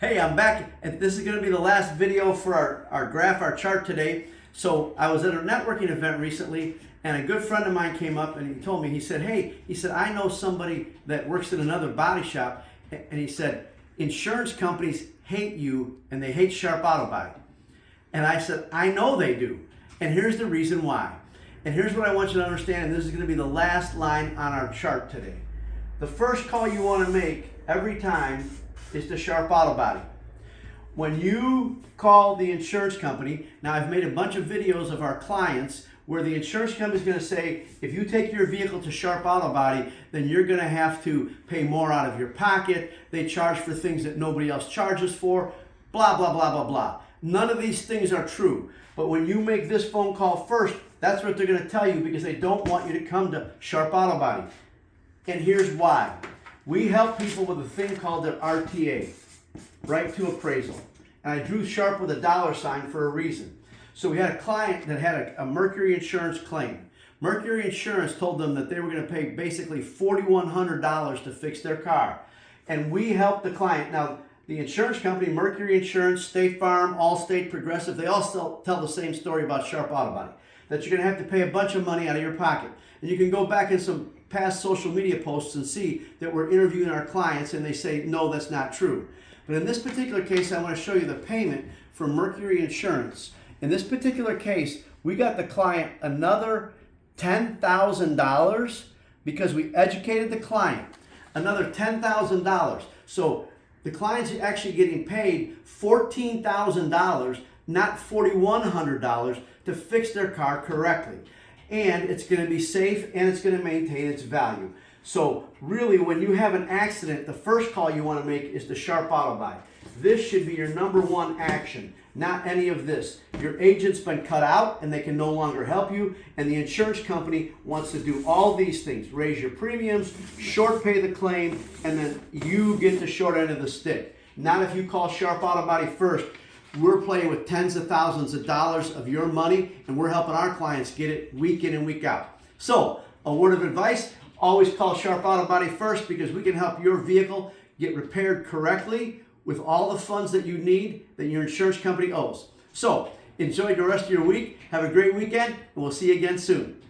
Hey, I'm back, and this is going to be the last video for our chart today. So I was at a networking event recently, and a good friend of mine came up and he told me, he said, I know somebody that works in another body shop, and he said, insurance companies hate you and they hate Sharp Auto Body. And I said, I know they do, and here's the reason why. And here's what I want you to understand, and this is going to be the last line on our chart today. The first call you want to make every time is to Sharp Auto Body. When you call the insurance company, now I've made a bunch of videos of our clients where the insurance company is going to say, if you take your vehicle to Sharp Auto Body, then you're going to have to pay more out of your pocket. They charge for things that nobody else charges for, blah, blah, blah, blah, blah. None of these things are true. But when you make this phone call first, that's what they're going to tell you, because they don't want you to come to Sharp Auto Body. And here's why. We help people with a thing called an RTA, right to appraisal. And I drew Sharp with a $sign for a reason. So we had a client that had a Mercury Insurance claim. Mercury Insurance told them that they were going to pay basically $4,100 to fix their car. And we helped the client. Now, the insurance company, Mercury Insurance, State Farm, Allstate, Progressive, they all still tell the same story about Sharp Auto Body, that you're going to have to pay a bunch of money out of your pocket. And you can go back in some past social media posts and see that we're interviewing our clients and they say, no, that's not true. But in this particular case, I want to show you the payment for Mercury Insurance. In this particular case, we got the client another $10,000 because we educated the client. Another $10,000. So the client's actually getting paid $14,000, not $4,100, to fix their car correctly. And it's going to be safe and it's going to maintain its value. So really, when you have an accident, the first call you want to make is to Sharp Auto Body. This should be your number one action, not any of this. Your agent's been cut out and they can no longer help you, and the insurance company wants to do all these things: raise your premiums, short pay the claim, and then you get the short end of the stick. Not if you call Sharp Auto Body first. We're playing with tens of thousands of dollars of your money, and we're helping our clients get it week in and week out. So, a word of advice: always call Sharp Auto Body first, because we can help your vehicle get repaired correctly with all the funds that you need that your insurance company owes. So, enjoy the rest of your week. Have a great weekend, and we'll see you again soon.